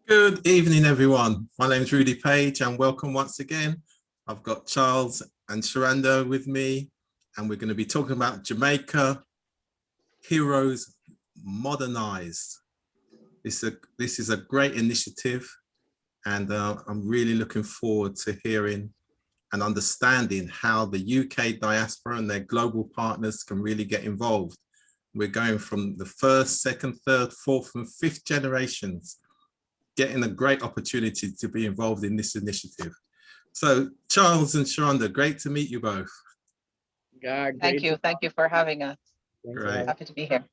Good evening, everyone. My name is Rudy Page and welcome once again. I've got Charles and Sherando with me, and we're going to be talking about Jamaica Heroes Modernized. This is a great initiative, and I'm really looking forward to hearing and understanding how the UK diaspora and their global partners can really get involved. We're going from the first, second, third, fourth, and fifth generations, getting a great opportunity to be involved in this initiative. So Charles and Sherando, great to meet you both. Thank you for having us. Great. Happy to be here.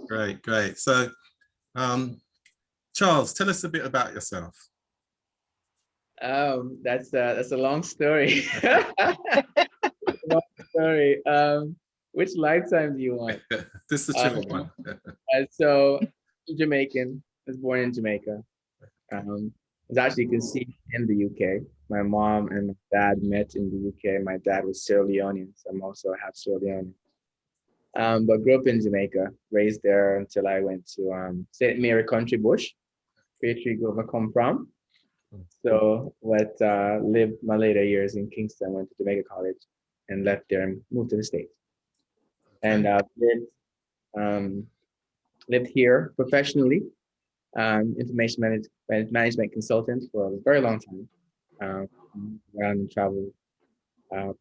Great. So Charles, tell us a bit about yourself. That's a long story. Long story. Which lifetime do you want? This is a short one. So Jamaican, I was born in Jamaica. Was actually conceived in the UK. My mom and my dad met in the UK. My dad was Sierra Leonean, so I'm also half Sierra Leonean. But grew up in Jamaica, raised there until I went to St. Mary Country Bush, where I come from. So lived my later years in Kingston, went to Jamaica College and left there and moved to the States. And lived here professionally, information management consultant for a very long time. Around and traveled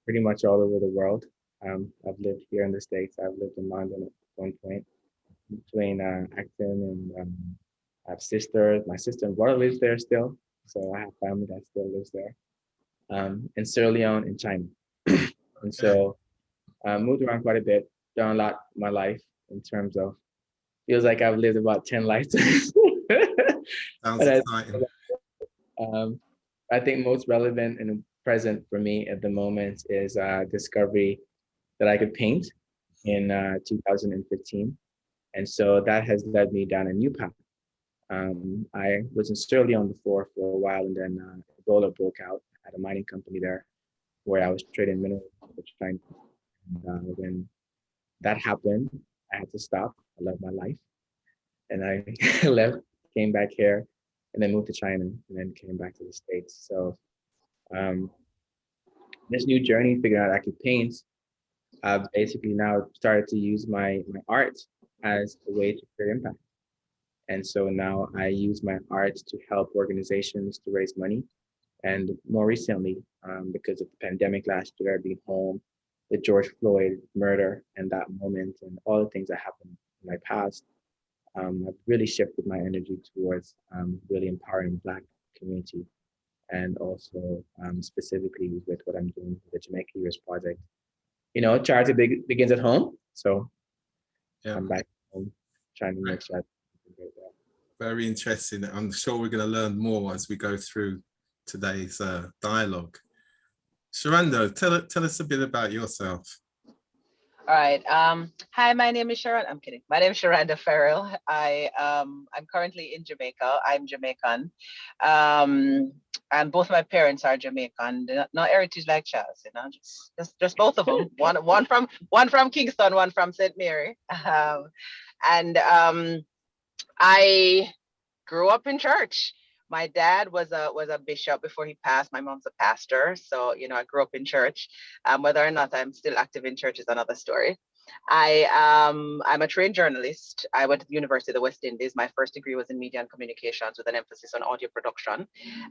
pretty much all over the world. I've lived here in the States. I've lived in London at one point between Acton and I have sisters. My sister and brother lives there still. So I have family that still lives there. In Sierra Leone and China. And so moved around quite a bit, done a lot in my life in terms of, feels like I've lived about 10 lifetimes. Sounds exciting. I think most relevant and present for me at the moment is discovery that I could paint in 2015. And so that has led me down a new path. I was in Sierra Leone before for a while, and then Ebola broke out at a mining company there where I was trading minerals. And when that happened, I had to stop. I love my life. And I left, came back here, and then moved to China, and then came back to the States. So this new journey, figuring out I could paint, I've basically now started to use my art as a way to create impact. And so now I use my art to help organizations to raise money. And more recently, because of the pandemic last year, being home, the George Floyd murder and that moment and all the things that happened in my past, I've really shifted my energy towards really empowering the Black community, and also specifically with what I'm doing with the Jamaica Heroes project. You know, charity begins at home. So yeah. I'm back home trying to make sure. Very interesting. I'm sure we're going to learn more as we go through today's dialogue. Sherando, tell us a bit about yourself. All right. Hi, my name is Sherando. I'm kidding. My name is Sherando Farrell. I'm currently in Jamaica. I'm Jamaican. And both my parents are Jamaican. Not heritage like Charles, you know, just both of them. one from Kingston, one from St. Mary. I grew up in church. My dad was a bishop before he passed. My mom's a pastor. So, you know, I grew up in church. Whether or not I'm still active in church is another story. I'm a trained journalist. I went to the University of the West Indies. My first degree was in media and communications with an emphasis on audio production.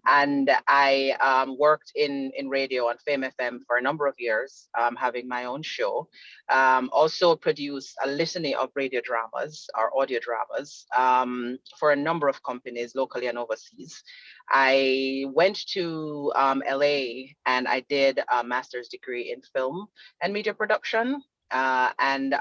And I worked in radio on Fame FM for a number of years, having my own show. Also produced a litany of radio dramas or audio dramas for a number of companies locally and overseas. I went to LA and I did a master's degree in film and media production. And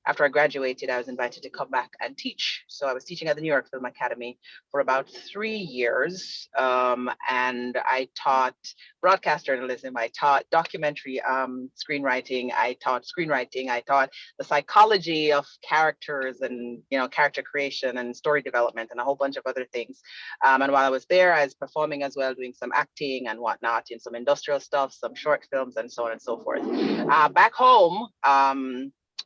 after I graduated, I was invited to come back and teach. So I was teaching at the New York Film Academy for about 3 years. And I taught broadcast journalism. I taught documentary screenwriting. I taught screenwriting. I taught the psychology of characters and, you know, character creation and story development and a whole bunch of other things. And while I was there, I was performing as well, doing some acting and whatnot in some industrial stuff, some short films and so on and so forth. Back home,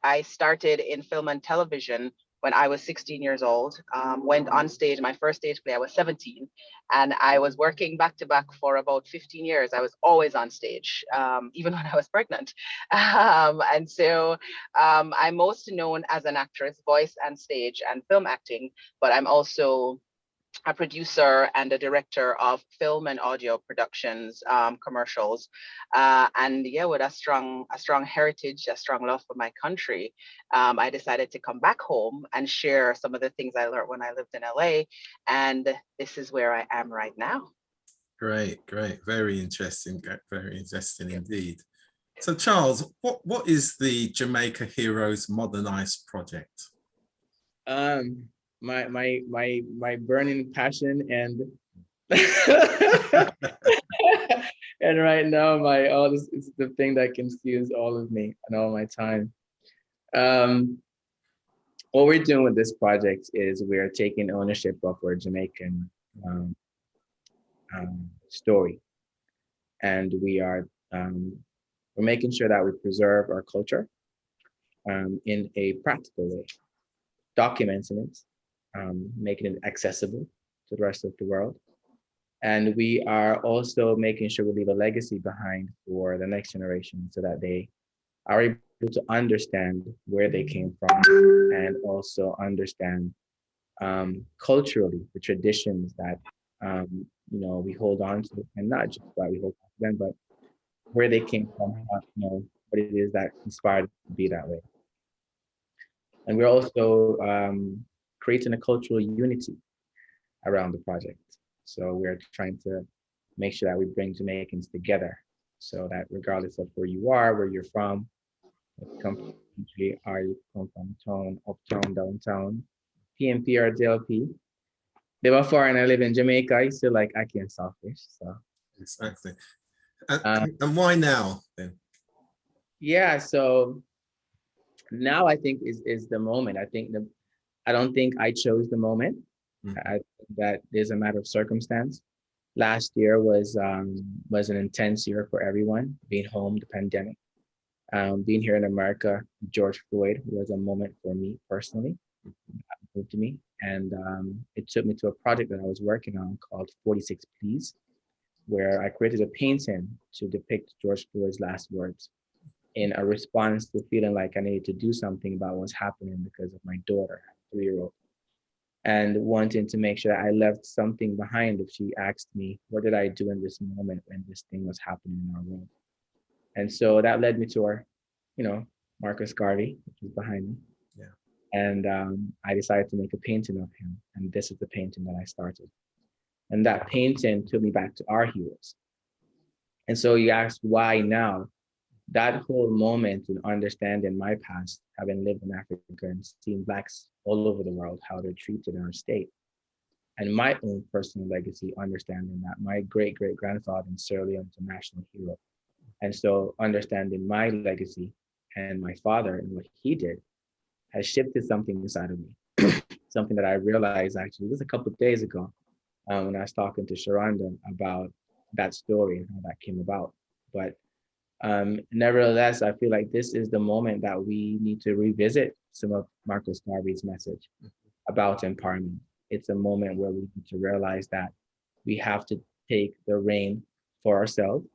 I started in film and television when I was 16 years old. Went on stage, my first stage play, I was 17. And I was working back to back for about 15 years. I was always on stage, even when I was pregnant. And so I'm most known as an actress, voice and stage and film acting, but I'm also a producer and a director of film and audio productions, commercials, and yeah, with a strong heritage, a strong love for my country, I decided to come back home and share some of the things I learned when I lived in LA, and this is where I am right now. Great, great, very interesting indeed. So Charles, what is the Jamaica Heroes Modernized project? My burning passion and and right now this is the thing that consumes all of me and all my time. What we're doing with this project is we're taking ownership of our Jamaican story, and we're making sure that we preserve our culture in a practical way, documenting it, making it accessible to the rest of the world. And we are also making sure we leave a legacy behind for the next generation so that they are able to understand where they came from and also understand culturally the traditions that we hold on to, and not just why we hold on to them, but where they came from, what it is that inspired them to be that way. And we're also creating a cultural unity around the project. So we're trying to make sure that we bring Jamaicans together so that regardless of where you are, where you're from, where you come from the country, or you come from town, uptown, downtown, PMP or DLP. They were foreign, I live in Jamaica, I still like ackee and saltfish. So exactly. And why now then? Yeah, so now I think is the moment. I don't think I chose the moment. I think that there's a matter of circumstance. Last year was an intense year for everyone, being home, the pandemic. Being here in America, George Floyd was a moment for me personally, to me. And it took me to a project that I was working on called 46 Please, where I created a painting to depict George Floyd's last words in a response to feeling like I needed to do something about what's happening because of my daughter, 3-year-old, and wanting to make sure that I left something behind if she asked me, what did I do in this moment when this thing was happening in our world? And so that led me to our, Marcus Garvey, which is behind me. Yeah. And I decided to make a painting of him. And this is the painting that I started. And that painting took me back to our heroes. And so you asked why now? That whole moment in understanding my past, having lived in Africa and seen Blacks all over the world, how they're treated in our state, and my own personal legacy, understanding that my great-great-grandfather in Sierra Leone is a national hero. And so understanding my legacy and my father and what he did has shifted something inside of me, something that I realized actually just a couple of days ago when I was talking to Sherando about that story and how that came about. But nevertheless, I feel like this is the moment that we need to revisit some of Marcus Garvey's message about empowerment. It's a moment where we need to realize that we have to take the reign for ourselves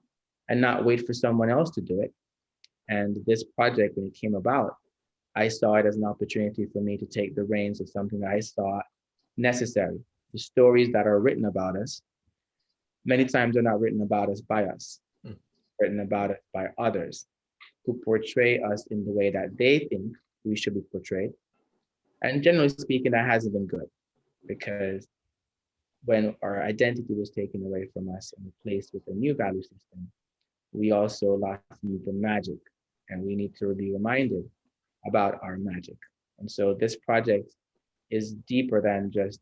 and not wait for someone else to do it. And this project, when it came about, I saw it as an opportunity for me to take the reins of something that I saw necessary. The stories that are written about us, many times are not written about us by us, written about us by others who portray us in the way that they think we should be portrayed. And generally speaking, that hasn't been good, because when our identity was taken away from us and replaced with a new value system, we also lost the magic, and we need to be reminded about our magic. And so this project is deeper than just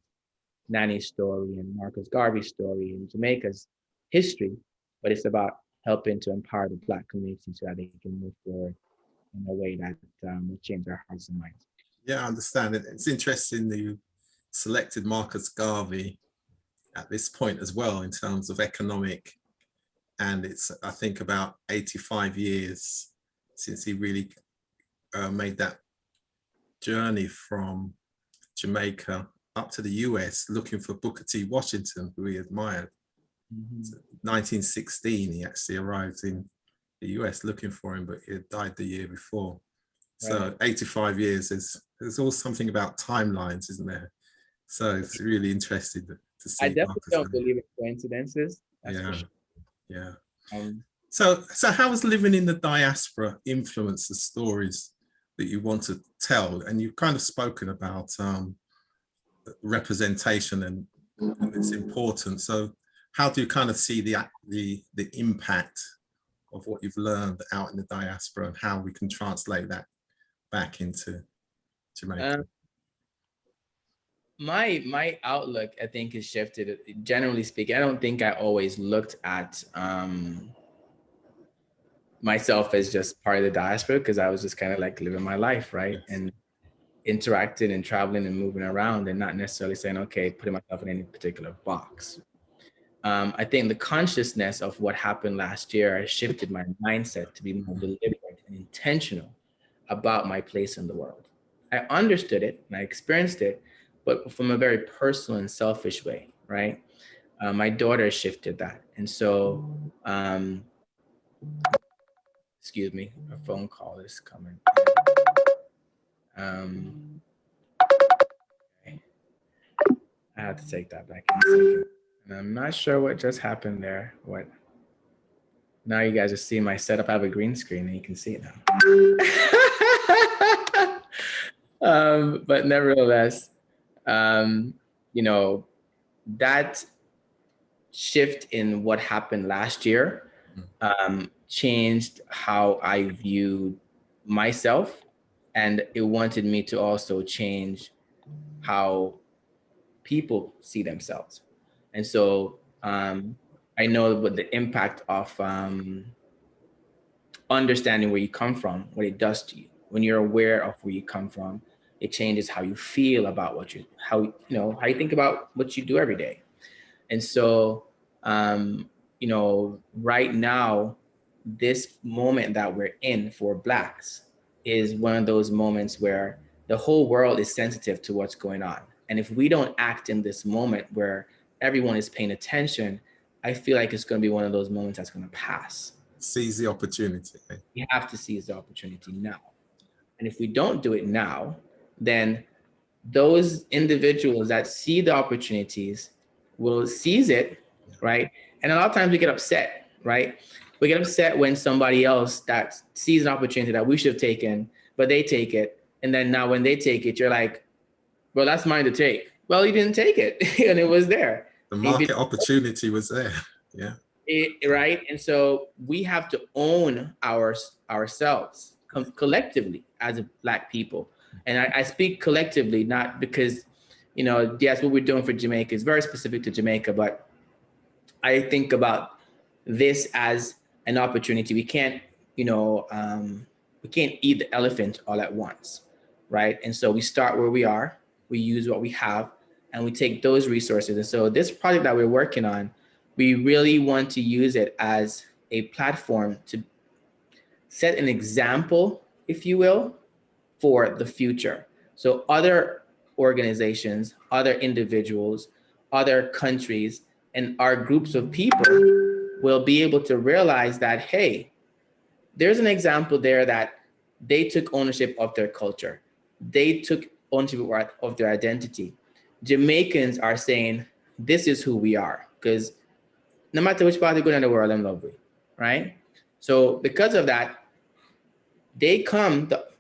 Nanny's story and Marcus Garvey's story and Jamaica's history, but it's about helping to empower the Black community so that they can move forward in a way that will change their hearts and minds. Yeah, I understand it. It's interesting that you selected Marcus Garvey at this point as well in terms of economic, and it's I think about 85 years since he really made that journey from Jamaica up to the US looking for Booker T. Washington, who he admired. 1916, he actually arrived in the US looking for him, but he had died the year before. So 85 years, there's all something about timelines, isn't there? So it's really interesting to see. I definitely don't believe in coincidences. That's yeah, for sure. yeah. Um, So how has living in the diaspora influenced the stories that you want to tell? And you've kind of spoken about representation and its importance. So how do you kind of see the impact of what you've learned out in the diaspora and how we can translate that back into Jamaica? My outlook, I think, has shifted. Generally speaking, I don't think I always looked at myself as just part of the diaspora, because I was just kind of like living my life, right? Yes. And interacting and traveling and moving around and not necessarily saying, okay, putting myself in any particular box. I think the consciousness of what happened last year has shifted my mindset to be more deliberate and intentional about my place in the world. I understood it and I experienced it, but from a very personal and selfish way, right? My daughter shifted that. And so, excuse me, a phone call is coming. Okay. I have to take that back in a second. And I'm not sure what just happened there. What? Now you guys are seeing my setup. I have a green screen and you can see it now. But nevertheless, you know, that shift in what happened last year changed how I viewed myself, and it wanted me to also change how people see themselves. And so I know what the impact of understanding where you come from, what it does to you. When you're aware of where you come from, it changes how you feel about what how you think about what you do every day. And so, right now, this moment that we're in for Blacks is one of those moments where the whole world is sensitive to what's going on. And if we don't act in this moment where everyone is paying attention, I feel like it's going to be one of those moments that's going to pass. Seize the opportunity. We have to seize the opportunity now. And if we don't do it now, then those individuals that see the opportunities will seize it, right? And a lot of times we get upset, right? We get upset when somebody else that sees an opportunity that we should have taken, but they take it. And then now when they take it, you're like, well, that's mine to take. Well, you didn't take it and it was there. The market opportunity was there, yeah. Right? And so we have to own ourselves collectively as Black people. And I speak collectively, not because, yes, what we're doing for Jamaica is very specific to Jamaica, but I think about this as an opportunity. We can't, we can't eat the elephant all at once, right? And so we start where we are, we use what we have, and we take those resources. And so this project that we're working on, we really want to use it as a platform to set an example, if you will, for the future. So other organizations, other individuals, other countries, and our groups of people will be able to realize that, hey, there's an example there that they took ownership of their culture. They took ownership of their identity. Jamaicans are saying, this is who we are, because no matter which part you go in the world, I'm lovely, right? So because of that,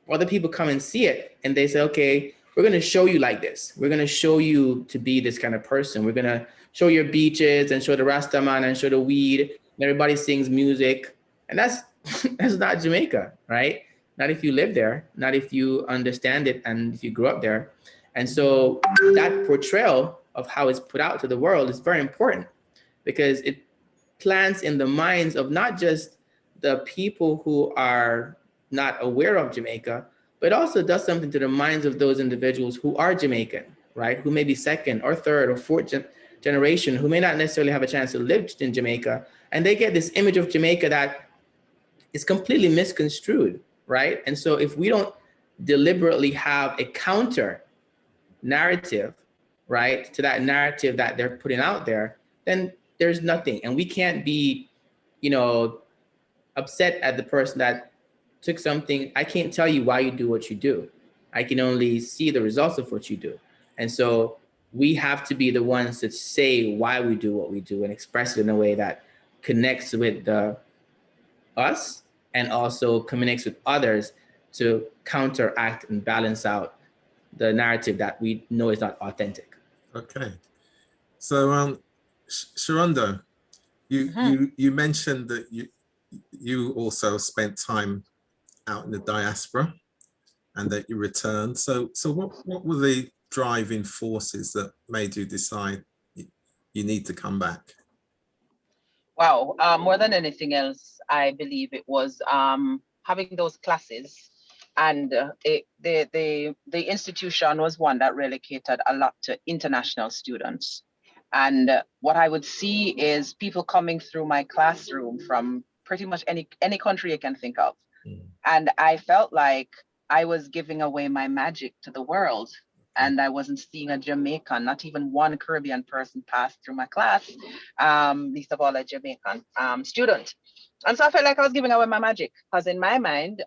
other people come and see it and they say, okay, we're going to show you like this. We're going to show you to be this kind of person. We're going to show your beaches and show the Rasta man and show the weed. And everybody sings music. And that's not Jamaica, right? Not if you live there, not if you understand it and if you grew up there. And so that portrayal of how it's put out to the world is very important, because it plants in the minds of not just the people who are not aware of Jamaica, but also does something to the minds of those individuals who are Jamaican, right? Who may be second or third or fourth generation, who may not necessarily have a chance to live in Jamaica. And they get this image of Jamaica that is completely misconstrued, right? And so if we don't deliberately have a counter narrative, right, to that narrative that they're putting out there, then there's nothing. And we can't be, you know, upset at the person that took something. I can't tell you why you do what you do. I can only see the results of what you do. And so we have to be the ones that say why we do what we do and express it in a way that connects with us and also communicates with others to counteract and balance out the narrative that we know is not authentic. Okay. So Sherando, you mentioned that you also spent time out in the diaspora and that you returned. So what were the driving forces that made you decide you need to come back? Wow, more than anything else, I believe it was having those classes, and the institution was one that really catered a lot to international students. And what I would see is people coming through my classroom from pretty much any country you can think of. And I felt like I was giving away my magic to the world. And I wasn't seeing a Jamaican, not even one Caribbean person pass through my class, least of all a Jamaican student. And so I felt like I was giving away my magic, because in my mind,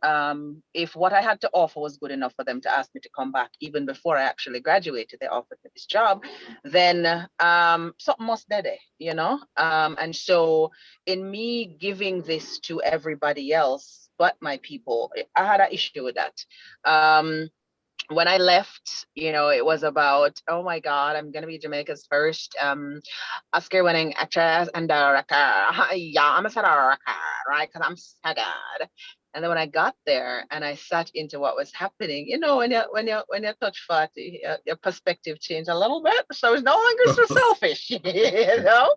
if what I had to offer was good enough for them to ask me to come back, even before I actually graduated, they offered me this job, then something must be there, you know? And so in me giving this to everybody else but my people, I had an issue with that. When I left, you know, it was about, oh my God, I'm gonna be Jamaica's first Oscar-winning actress and director. Yeah, I'm a director, right? Because I'm so good. And then when I got there and I sat into what was happening, you know, when you touch 40, your perspective changed a little bit. So it's no longer so selfish, you know.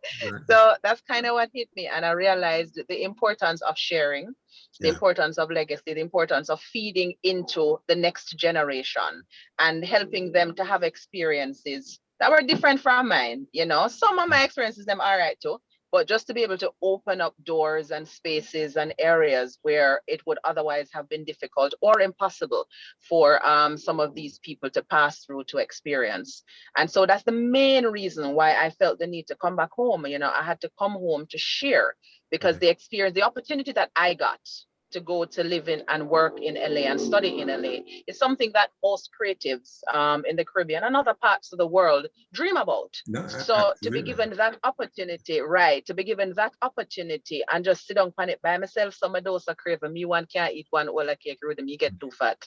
So that's kind of what hit me, and I realized the importance of sharing, the importance of legacy, the importance of feeding into the next generation and helping them to have experiences that were different from mine. You know, some of my experiences, them all right too, but just to be able to open up doors and spaces and areas where it would otherwise have been difficult or impossible for some of these people to pass through to experience. And so that's the main reason why I felt the need to come back home. You know, I had to come home to share, because the experience, the opportunity that I got to go to live in and work in LA and study in LA is something that most creatives in the Caribbean and other parts of the world dream about. So absolutely. To be given that opportunity, right, to be given that opportunity and just sit on it by myself, some of those are craving. Me one can't eat one whole cake with them, you get too fat.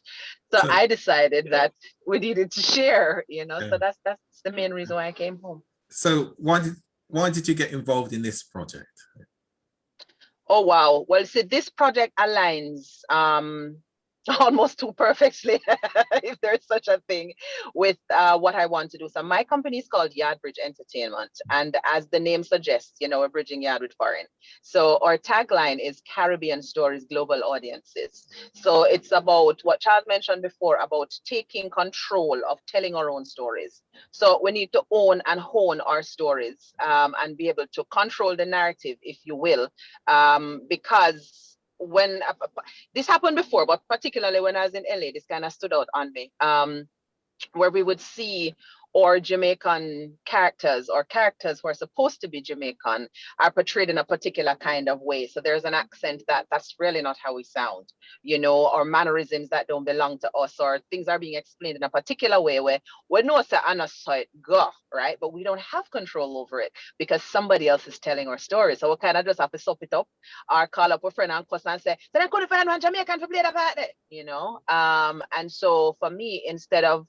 So I decided that we needed to share, you know, so that's the main reason why I came home. So why did you get involved in this project? Oh, wow. Well, see, this project aligns almost too perfectly, if there's such a thing, with what I want to do. So my company is called Yardbridge Entertainment. And as the name suggests, you know, we're bridging yard with foreign. So our tagline is Caribbean Stories, Global Audiences. So it's about what Charles mentioned before, about taking control of telling our own stories. So we need to own and hone our stories and be able to control the narrative, if you will, because when this happened before, but particularly when I was in LA, this kind of stood out on me, where we would see or Jamaican characters or characters who are supposed to be Jamaican are portrayed in a particular kind of way. So there's an accent that's really not how we sound, you know, or mannerisms that don't belong to us, or things are being explained in a particular way where we know it's an side go, right? But we don't have control over it because somebody else is telling our story. So we kind of just have to sup it up or call up a friend and cuss and say, so I couldn't find one Jamaican to play the part there, you know? And so for me, instead of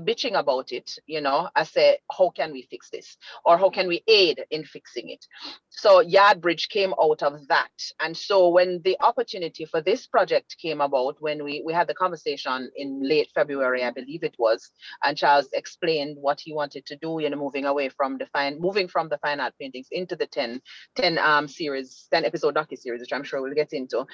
bitching about it, you know, I say, how can we fix this? Or how can we aid in fixing it? So Yardbridge came out of that. And so when the opportunity for this project came about, when we had the conversation in late February, I believe it was, and Charles explained what he wanted to do, you know, moving from the fine art paintings into the 10 episode docu-series, which I'm sure we'll get into.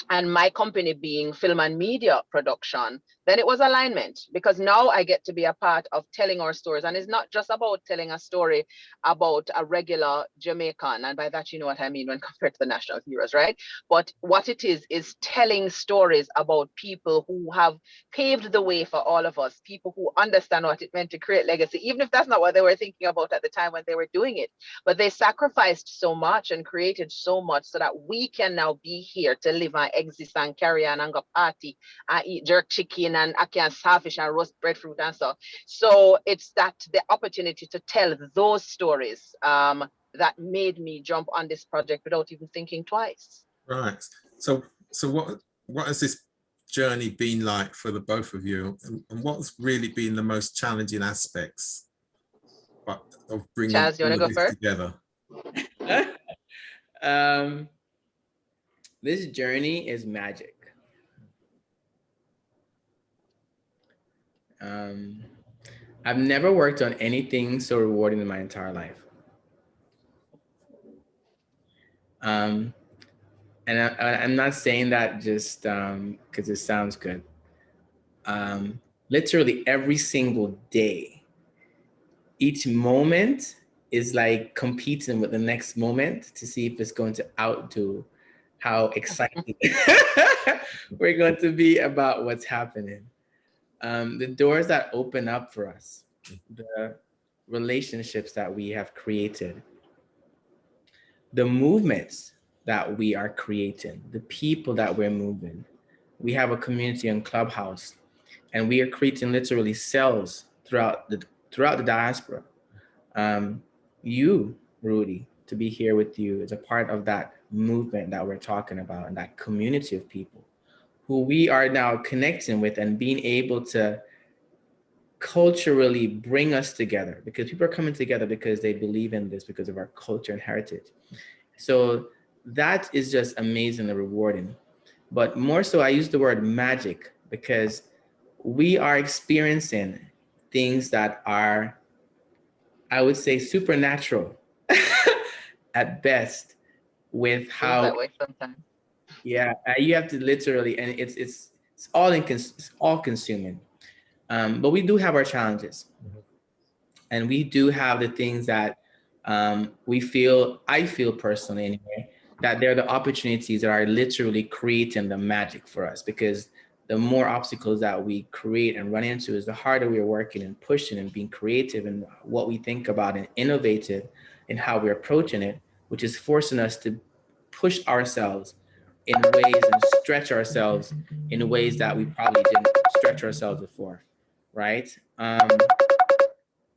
and my company being film and media production, then it was alignment, because now I get to be a part of telling our stories. And it's not just about telling a story about a regular Jamaican. And by that, you know what I mean when compared to the national heroes, right? But what it is telling stories about people who have paved the way for all of us, people who understand what it meant to create legacy, even if that's not what they were thinking about at the time when they were doing it. But they sacrificed so much and created so much so that we can now be here to live and exist and carry on and go party and eat jerk chicken and ackee and saltfish and roast breadfruit and so. So it's that the opportunity to tell those stories that made me jump on this project without even thinking twice. Right. So what has this journey been like for the both of you, and what's really been the most challenging aspects of bringing Chaz, you all want of to go this first? together? This journey is magic. I've never worked on anything so rewarding in my entire life. And I'm not saying that just because it sounds good. Literally every single day, each moment is like competing with the next moment to see if it's going to outdo how excited we're going to be about what's happening. The doors that open up for us, the relationships that we have created, the movements that we are creating, the people that we're moving. We have a community on Clubhouse, and we are creating literally cells throughout the diaspora. You, Rudy, to be here with you is a part of that movement that we're talking about, and that community of people who we are now connecting with and being able to culturally bring us together, because people are coming together because they believe in this, because of our culture and heritage. So that is just amazing and rewarding. But more so, I use the word magic because we are experiencing things that are, I would say, supernatural at best, with how that way sometimes. Yeah, you have to literally, and it's all consuming. But we do have our challenges, and we do have the things that I feel personally anyway, that they're the opportunities that are literally creating the magic for us, because the more obstacles that we create and run into is the harder we're working and pushing and being creative and what we think about and innovative in how we're approaching it, which is forcing us to push ourselves in ways and stretch ourselves in ways that we probably didn't stretch ourselves before, right?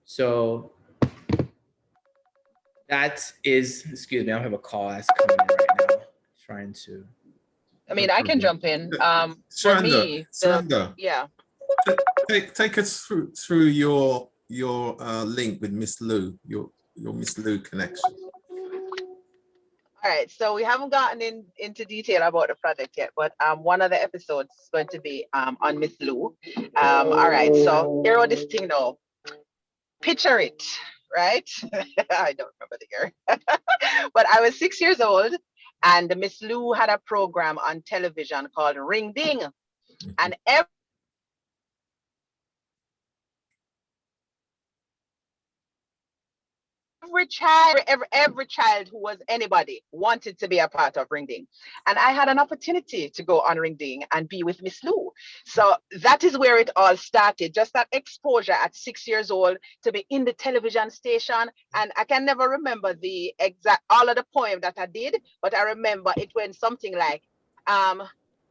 So that is, excuse me, I have a call that's coming in right now, trying to. I mean, I can jump in. For me, Sherando, yeah. Take us through your link with Miss Lou, your Miss Lou connection. All right, so we haven't gotten into detail about the project yet, but one of the episodes is going to be on Miss Lou. All right, so here are this thing now. Picture it, right? I don't remember the year, but I was 6 years old, and Miss Lou had a program on television called Ring Ding, and every child who was anybody wanted to be a part of Ring Ding. And I had an opportunity to go on Ring Ding and be with Miss Lou. So that is where it all started, just that exposure at 6 years old to be in the television station. And I can never remember the exact, all of the poem that I did, but I remember it went something like,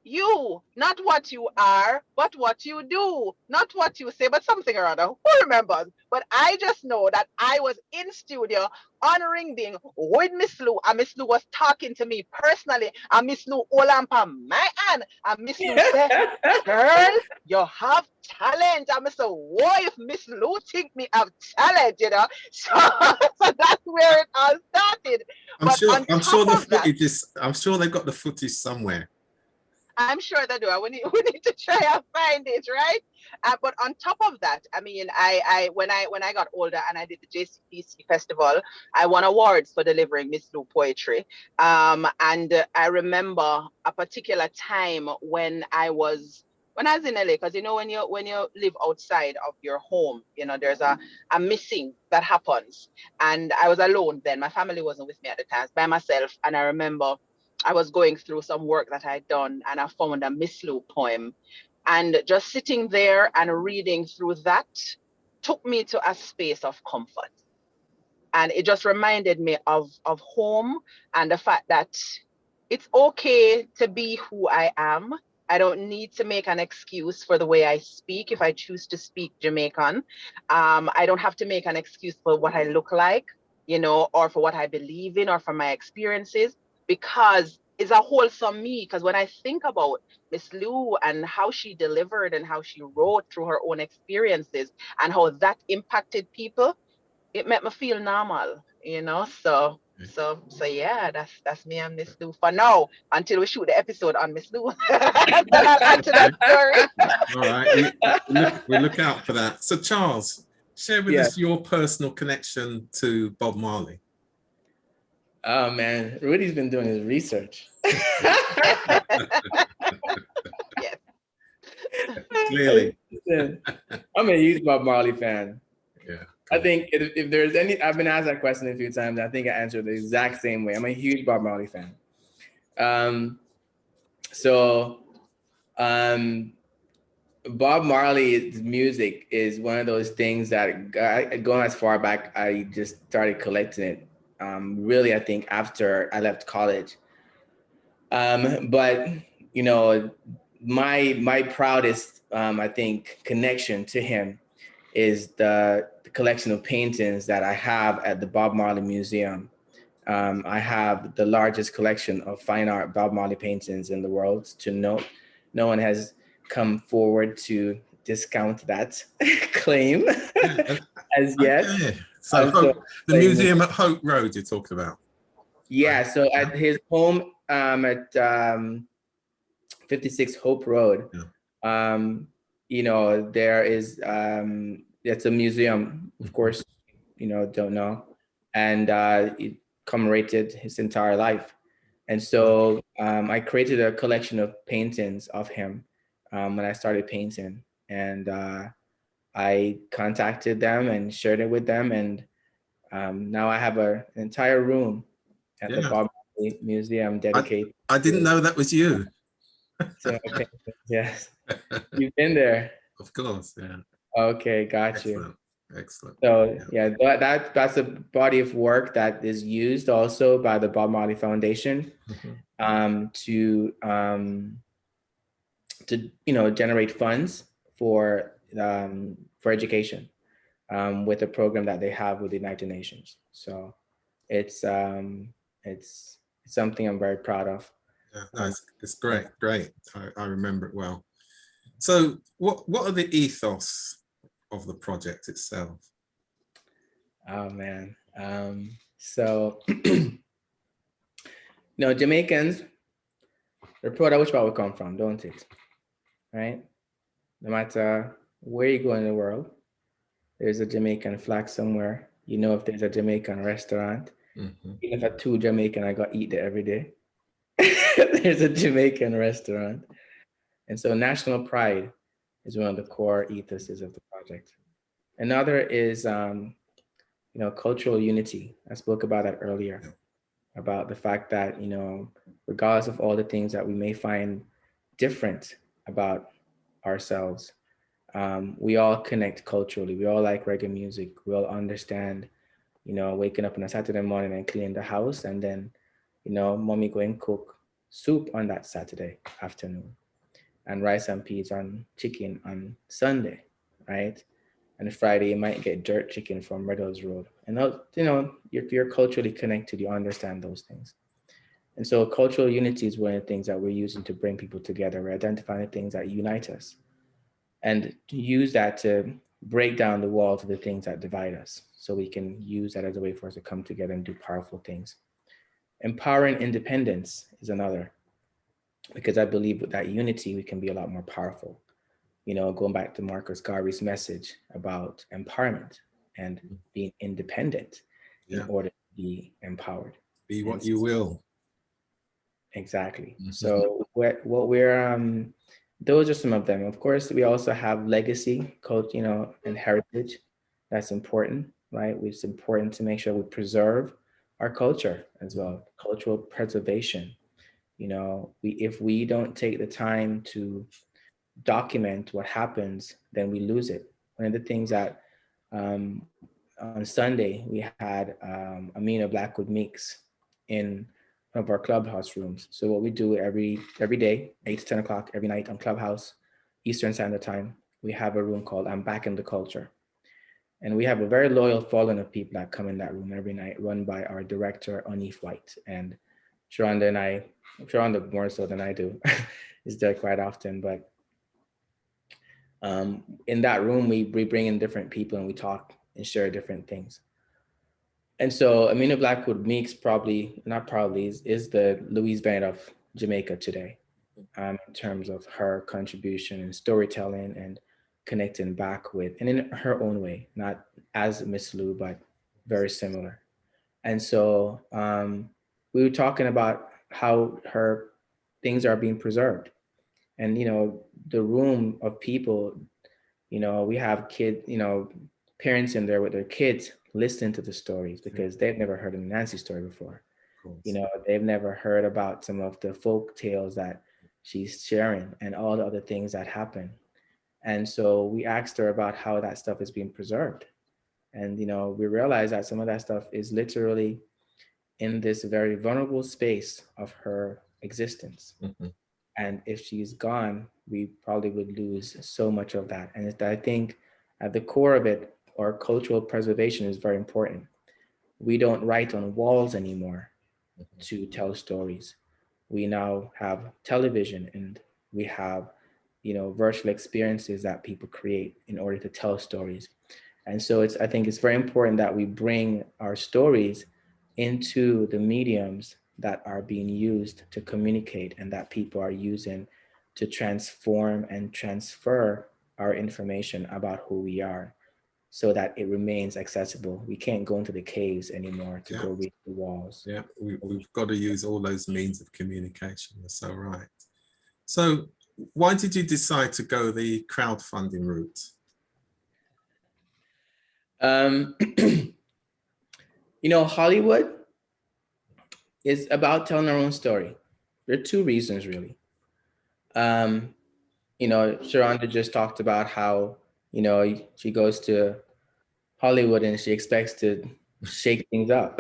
you, not what you are, but what you do, not what you say, but something or other. Who remembers? But I just know that I was in studio on Ring Ding with Miss Lou, and Miss Lou was talking to me personally, and Miss Lou hold on for my hand, and Miss Lou said, girl, you have talent. I'm so, whoa, if Miss Lou think me have talent, you know? So that's where it all started. I'm sure the footage is, I'm sure they've got the footage somewhere. I'm sure they do. We need to try and find it, right? But on top of that, I mean, when I got older and I did the JCPC festival, I won awards for delivering Miss Lou poetry. And I remember a particular time when I was in LA, because you know when you live outside of your home, you know, there's a missing that happens. And I was alone then. My family wasn't with me at the time, by myself. And I remember I was going through some work that I'd done and I found a Miss Lou poem. And just sitting there and reading through that took me to a space of comfort. And it just reminded me of home and the fact that it's okay to be who I am. I don't need to make an excuse for the way I speak if I choose to speak Jamaican. I don't have to make an excuse for what I look like, you know, or for what I believe in or for my experiences, because it's a wholesome me. Because when I think about Miss Lou and how she delivered and how she wrote through her own experiences and how that impacted people, it made me feel normal, you know. So yeah, that's me and Miss Lou for now until we shoot the episode on Miss Lou. Then I'll add to that story. All right, we look out for that. So Charles, share with us your personal connection to Bob Marley. Oh man, Rudy's been doing his research. Yes. Clearly. I'm a huge Bob Marley fan. Yeah. Cool. I think if there's any, I've been asked that question a few times. I think I answered the exact same way. I'm a huge Bob Marley fan. Bob Marley's music is one of those things that going as far back, I just started collecting it. Really, I think after I left college. But you know, my proudest, I think, connection to him is the collection of paintings that I have at the Bob Marley Museum. I have the largest collection of fine art Bob Marley paintings in the world. To note, no one has come forward to discount that claim as yet. Okay. So the museum at Hope Road you're talking about? Yeah, so at his home at 56 Hope Road, you know, there is, it's a museum, of course, you know, don't know, and it commemorated his entire life. And so I created a collection of paintings of him when I started painting, and I contacted them and shared it with them, and now I have an entire room at the Bob Marley Museum dedicated. I didn't know that was you. So, okay, yes, you've been there. Of course, yeah. Okay, got you. Excellent. So yeah, that's a body of work that is used also by the Bob Marley Foundation to you know, generate funds for education with a program that they have with the United Nations. So it's something I'm very proud of. Yeah, no, it's great, great. I remember it well. So what are the ethos of the project itself? Oh man. So you know, Jamaicans, they're proud of which part we come from, don't it? Right? No matter where you go in the world, there's a Jamaican flag somewhere. You know, if there's a Jamaican restaurant, even if I'm too Jamaican, I got eat there every day. There's a Jamaican restaurant. And so national pride is one of the core ethoses of the project. Another is, you know, cultural unity. I spoke about that earlier, about the fact that, you know, regardless of all the things that we may find different about ourselves, we all connect culturally. We all like reggae music. We all understand, you know, waking up on a Saturday morning and cleaning the house, and then, you know, mommy go and cook soup on that Saturday afternoon, and rice and peas on chicken on Sunday, right? And Friday you might get jerk chicken from Meadows Road. And those, you know, if you're culturally connected, you understand those things. And so cultural unity is one of the things that we're using to bring people together. We're identifying the things that unite us, and to use that to break down the wall to the things that divide us, so we can use that as a way for us to come together and do powerful things. Empowering independence is another. because I believe with that unity, we can be a lot more powerful. You know, going back to Marcus Garvey's message about empowerment and being independent in Yeah. order to be empowered. Be what And you will. exactly. Mhm. So what we're those are some of them. Of course, we also have legacy, cult, you know, and heritage. That's important, right? It's important to make sure we preserve our culture as well. Cultural preservation. You know, if we don't take the time to document what happens, then we lose it. One of the things that on Sunday we had Amina Blackwood Meeks in one of our clubhouse rooms. So what we do every day, 8 to 10 o'clock every night on Clubhouse, Eastern Standard Time, we have a room called I'm Back in the Culture. And we have a very loyal following of people that come in that room every night, run by our director, Anif White. And Sherando and I, Sherando more so than I do, is there quite often. But in that room, we bring in different people and we talk and share different things. And so Amina Blackwood Meeks is the Louise Bennett of Jamaica today, in terms of her contribution and storytelling and connecting back with, and in her own way, not as Miss Lou, but very similar. And so we were talking about how her things are being preserved. And, you know, the room of people, you know, we have parents in there with their kids listening to the stories because they've never heard of Nancy's story before. You know, they've never heard about some of the folk tales that she's sharing and all the other things that happen. And so we asked her about how that stuff is being preserved. And, you know, we realized that some of that stuff is literally in this very vulnerable space of her existence. And if she's gone, we probably would lose so much of that. And I think at the core of it, our cultural preservation is very important. We don't write on walls anymore to tell stories. We now have television and we have, you know, virtual experiences that people create in order to tell stories. And so I think it's very important that we bring our stories into the mediums that are being used to communicate and that people are using to transform and transfer our information about who we are so that it remains accessible. We can't go into the caves anymore to go read the walls. Yeah, we've got to use all those means of communication. That's so right. So why did you decide to go the crowdfunding route? You know, Hollywood is about telling our own story. There are two reasons, really. You know, Sherando just talked about how, you know, she goes to Hollywood and she expects to shake things up.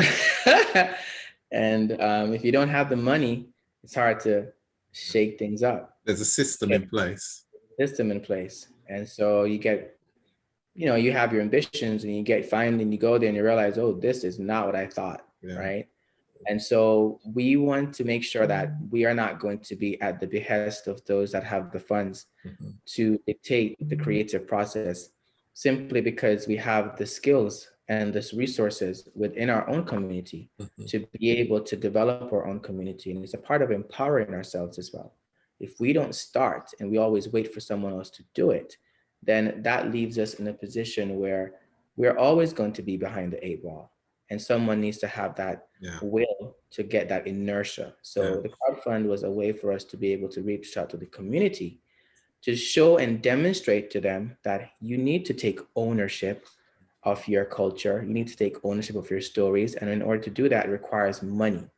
And if you don't have the money, it's hard to shake things up. There's a system in place. And so you get, you know, you have your ambitions and you get finally and you go there and you realize, oh, this is not what I thought, right? And so we want to make sure that we are not going to be at the behest of those that have the funds to dictate the creative process, simply because we have the skills and the resources within our own community to be able to develop our own community. And it's a part of empowering ourselves as well. If we don't start and we always wait for someone else to do it, then that leaves us in a position where we're always going to be behind the 8 ball. And someone needs to have that will to get that inertia. So the crowdfund was a way for us to be able to reach out to the community to show and demonstrate to them that you need to take ownership of your culture. You need to take ownership of your stories. And in order to do that, it requires money.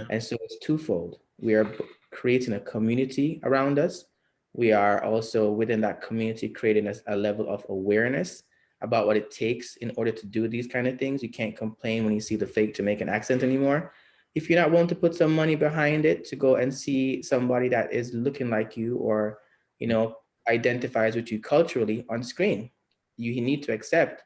And so it's twofold. We are creating a community around us. We are also within that community creating a level of awareness about what it takes in order to do these kind of things. You can't complain when you see the fake Jamaican accent anymore. If you're not willing to put some money behind it to go and see somebody that is looking like you or, you know, identifies with you culturally on screen, you need to accept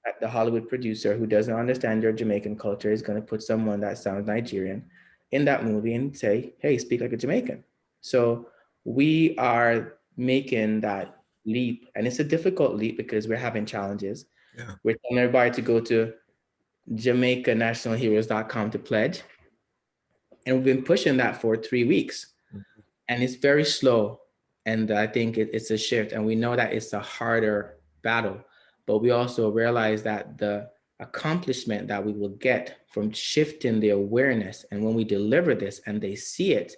that the Hollywood producer who doesn't understand your Jamaican culture is going to put someone that sounds Nigerian in that movie and say, hey, speak like a Jamaican. So we are making that leap, and it's a difficult leap because we're having challenges. We're telling everybody to go to JamaicaNationalHeroes.com to pledge. And we've been pushing that for 3 weeks. and it's very slow. And I think it's a shift, and we know that it's a harder battle, but we also realize that the accomplishment that we will get from shifting the awareness, and when we deliver this and they see it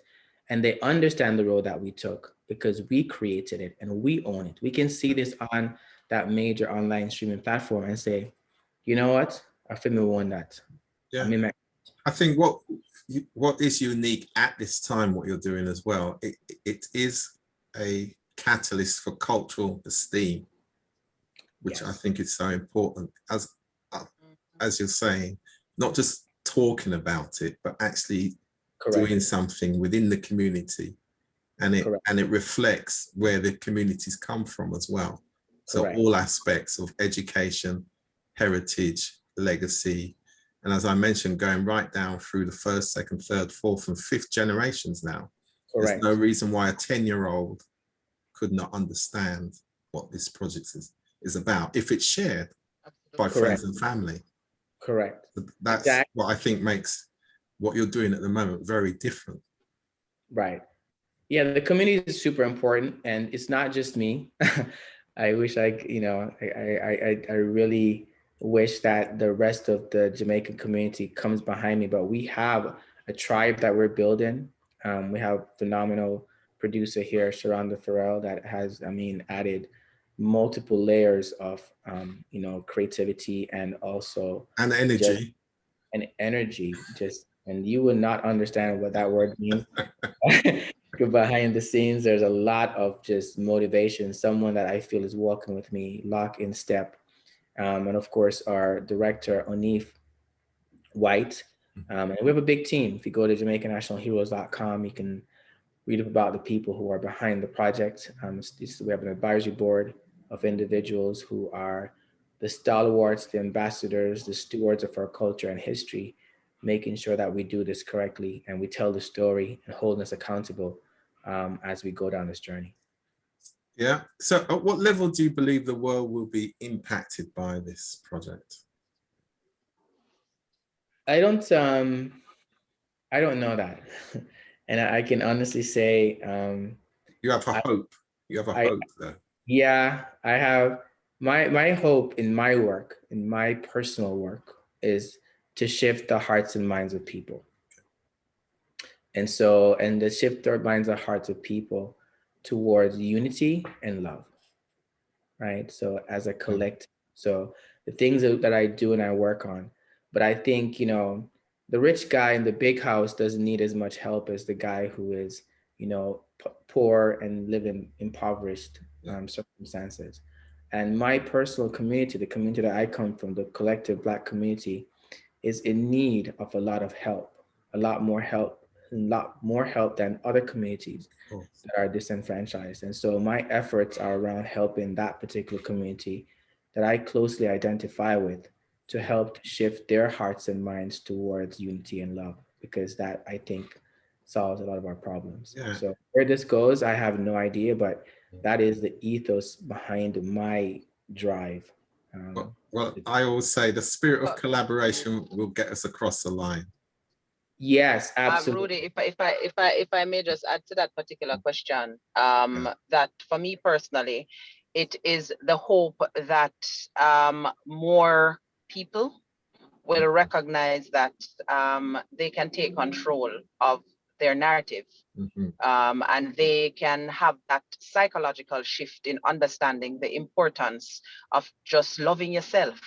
and they understand the road that we took because we created it and we own it, we can see this on that major online streaming platform and say, you know what, I think we won that. Yeah. I mean, I think what is unique at this time, what you're doing as well, it is a catalyst for cultural esteem, which yes. I think is so important. As you're saying, not just talking about it, but actually Correct. doing something within the community, and it reflects where the communities come from as well. So Correct. all aspects of education, heritage, legacy, and as I mentioned, going right down through the first, second, third, fourth, and fifth generations now. Correct. There's no reason why a 10-year-old could not understand what this project is about if it's shared by friends and family. Correct. That's exactly. what I think makes what you're doing at the moment very different. Right. Yeah, the community is super important, and it's not just me. I wish I really wish that the rest of the Jamaican community comes behind me, but we have a tribe that we're building. We have phenomenal producer here, Sherando, that has, added multiple layers of, creativity and also Energy. and you would not understand what that word means. Behind the scenes, there's a lot of just motivation, someone that I feel is walking with me, lock in step. And of course, our director, Onif White. And we have a big team. If you go to JamaicanNationalHeroes.com, you can read up about the people who are behind the project. We have an advisory board of individuals who are the stalwarts, the ambassadors, the stewards of our culture and history, making sure that we do this correctly and we tell the story and hold us accountable as we go down this journey. Yeah. So at what level do you believe the world will be impacted by this project? I don't know that. And I can honestly say, you have a hope. You have a hope there. Yeah, I have my hope in my work, in my personal work, is to shift the hearts and minds of people. And to shift the minds and hearts of people towards unity and love, right? So as a collective. So the things that I do and I work on, but I think, the rich guy in the big house doesn't need as much help as the guy who is, poor and live in impoverished circumstances. And my personal community, the community that I come from, the collective Black community, is in need of a lot of help, a lot more help than other communities that are disenfranchised. And so my efforts are around helping that particular community that I closely identify with to help shift their hearts and minds towards unity and love, because that, I think, solves a lot of our problems. Yeah. So where this goes, I have no idea, but that is the ethos behind my drive. Well, I always say the spirit of collaboration will get us across the line. Yes, absolutely. Rudy, if I may just add to that particular question, that for me personally, it is the hope that more people will recognize that they can take control of their narrative, and they can have that psychological shift in understanding the importance of just loving yourself,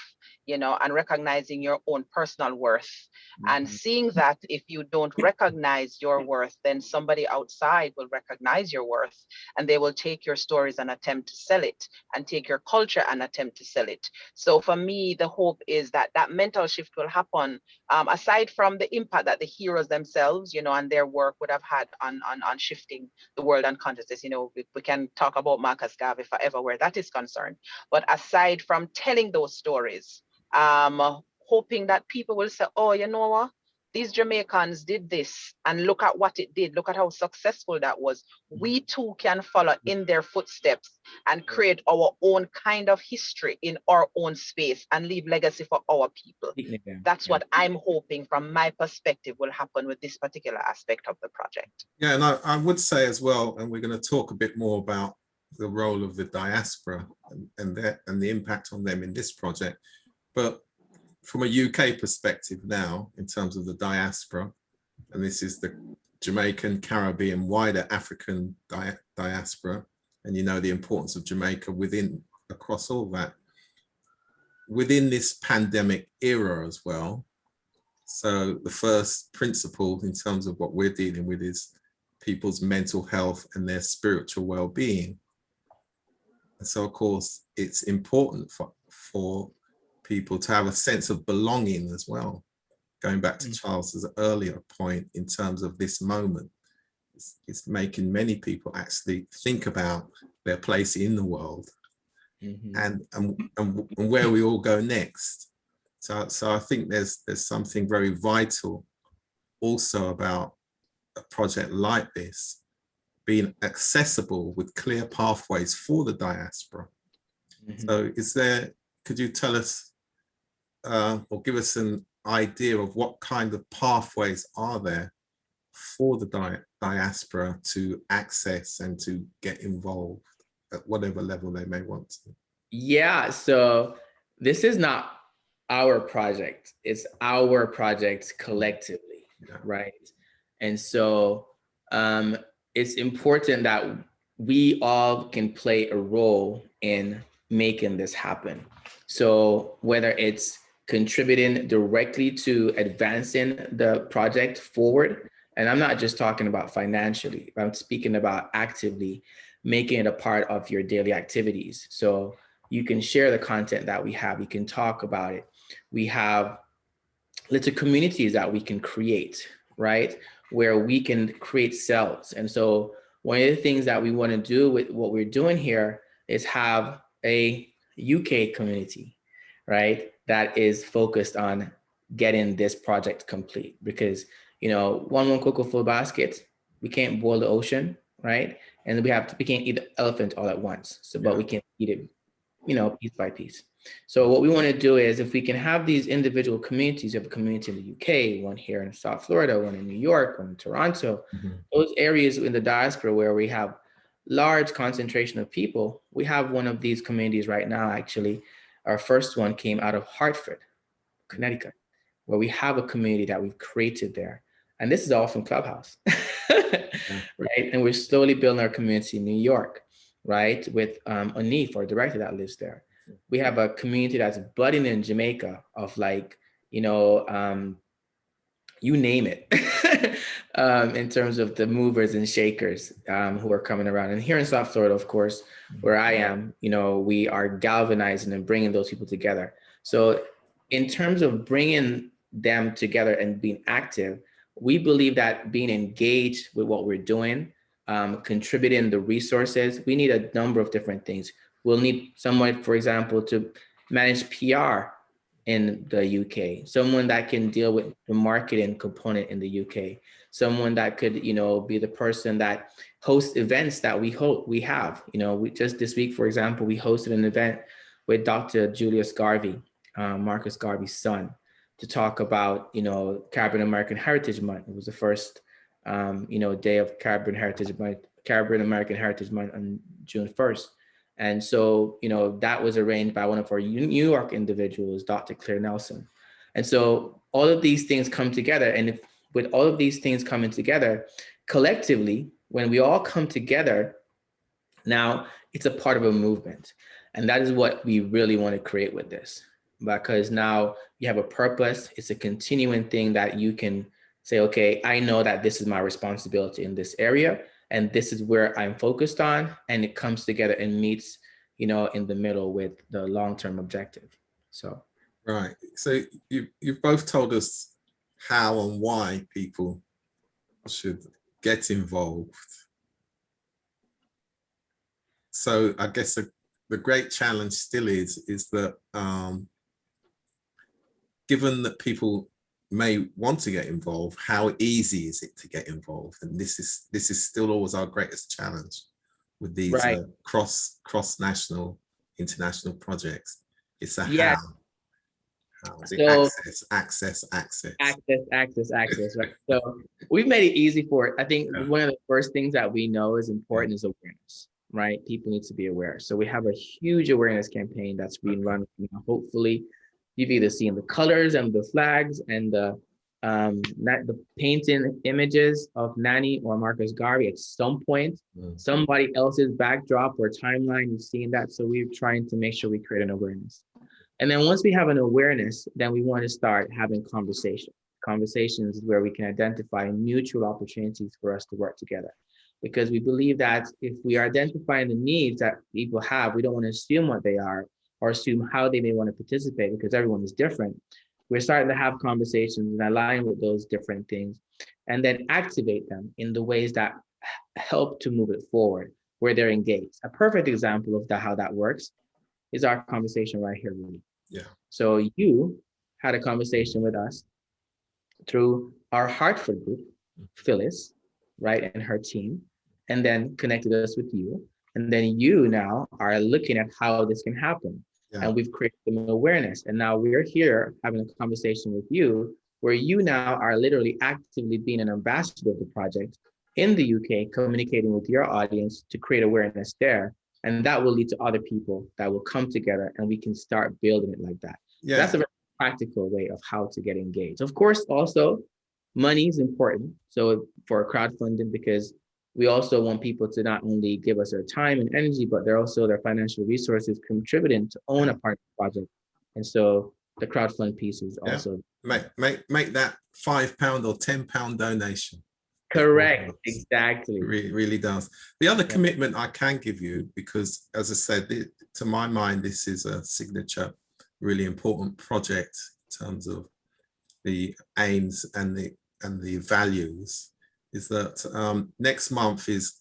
and recognizing your own personal worth, and seeing that if you don't recognize your worth, then somebody outside will recognize your worth, and they will take your stories and attempt to sell it, and take your culture and attempt to sell it. So for me, the hope is that that mental shift will happen, aside from the impact that the heroes themselves, and their work would have had on shifting the world and consciousness. We can talk about Marcus Garvey forever where that is concerned. But aside from telling those stories, hoping that people will say, oh, you know what? these Jamaicans did this and look at what it did, look at how successful that was, we too can follow in their footsteps and create our own kind of history in our own space and leave legacy for our people. That's what I'm hoping from my perspective will happen with this particular aspect of the project. Yeah, and I would say as well, and we're going to talk a bit more about the role of the diaspora and the impact on them in this project. But from a UK perspective now, in terms of the diaspora, and this is the Jamaican, Caribbean, wider African diaspora, and you know the importance of Jamaica across all that, within this pandemic era as well. So the first principle in terms of what we're dealing with is people's mental health and their spiritual well-being. And so of course, it's important for people to have a sense of belonging as well. Going back to Charles's earlier point in terms of this moment, it's making many people actually think about their place in the world and where we all go next. So I think there's something very vital also about a project like this being accessible with clear pathways for the diaspora. So could you tell us or give us an idea of what kind of pathways are there for the diaspora to access and to get involved at whatever level they may want to? Yeah, so this is not our project, it's our project collectively, right? And so it's important that we all can play a role in making this happen. So whether it's contributing directly to advancing the project forward, and I'm not just talking about financially, I'm speaking about actively making it a part of your daily activities. So you can share the content that we have, you can talk about it. We have little communities that we can create, right? Where we can create cells. And so one of the things that we want to do with what we're doing here is have a UK community, right? That is focused on getting this project complete because, you know, one cocoa full basket, we can't boil the ocean, right? And we can't eat the elephant all at once. So, but we can eat it, you know, piece by piece. So what we want to do is if we can have these individual communities, you have a community in the UK, one here in South Florida, one in New York, one in Toronto, those areas in the diaspora where we have large concentration of people, we have one of these communities right now, actually. Our first one came out of Hartford, Connecticut, where we have a community that we've created there. And this is all from Clubhouse, right? And we're slowly building our community in New York, right? With Anif, our director that lives there. We have a community that's budding in Jamaica of like, you know, you name it, in terms of the movers and shakers who are coming around. And here in South Florida, of course, where I am, you know, we are galvanizing and bringing those people together. So in terms of bringing them together and being active, we believe that being engaged with what we're doing, contributing the resources, we need a number of different things. We'll need someone, for example, to manage PR in the UK, someone that can deal with the marketing component in the UK, someone that could, you know, be the person that hosts events that we have. You know, we just this week, for example, we hosted an event with Dr. Julius Garvey, Marcus Garvey's son, to talk about, you know, Caribbean American Heritage Month. It was the first, you know, day of Caribbean American Heritage Month on June 1st. And so, you know, that was arranged by one of our New York individuals, Dr. Claire Nelson. And so all of these things come together. And with all of these things coming together, collectively, when we all come together, now it's a part of a movement. And that is what we really want to create with this. Because now you have a purpose. It's a continuing thing that you can say, okay, I know that this is my responsibility in this area. And this is where I'm focused on, and it comes together and meets, you know, in the middle with the long-term objective. So, right. So you've both told us how and why people should get involved. So I guess the great challenge still is that given that people may want to get involved, how easy is it to get involved? And this is still always our greatest challenge with these cross-national, international projects. It's a how. So Access. Right. So we've made it easy for it. I think one of the first things that we know is important is awareness, right? People need to be aware. So we have a huge awareness campaign that's being run now. Hopefully you've either seen the colors and the flags and the painting images of Nanny or Marcus Garvey at some point, somebody else's backdrop or timeline, you've seen that. So we're trying to make sure we create an awareness. And then once we have an awareness, then we want to start having conversations where we can identify mutual opportunities for us to work together. Because we believe that if we are identifying the needs that people have, we don't want to assume what they are or assume how they may want to participate, because everyone is different. We're starting to have conversations and align with those different things and then activate them in the ways that help to move it forward, where they're engaged. A perfect example of how that works is our conversation right here, Rudy. Yeah. So you had a conversation with us through our Hartford group, Phyllis, right, and her team, and then connected us with you. And then you now are looking at how this can happen. Yeah. And we've created an awareness. And now we're here having a conversation with you, where you now are literally actively being an ambassador of the project in the UK, communicating with your audience to create awareness there. And that will lead to other people that will come together and we can start building it like that. Yeah. So that's a very practical way of how to get engaged. Of course, also money is important. So for crowdfunding, because we also want people to not only give us their time and energy, but they're also their financial resources contributing to own a part of the project. And so the crowdfund piece is also make that £5 or £10 donation. Correct. Exactly. It really does. The other commitment I can give you, because as I said, to my mind, this is a signature, really important project in terms of the aims and the values, is that next month this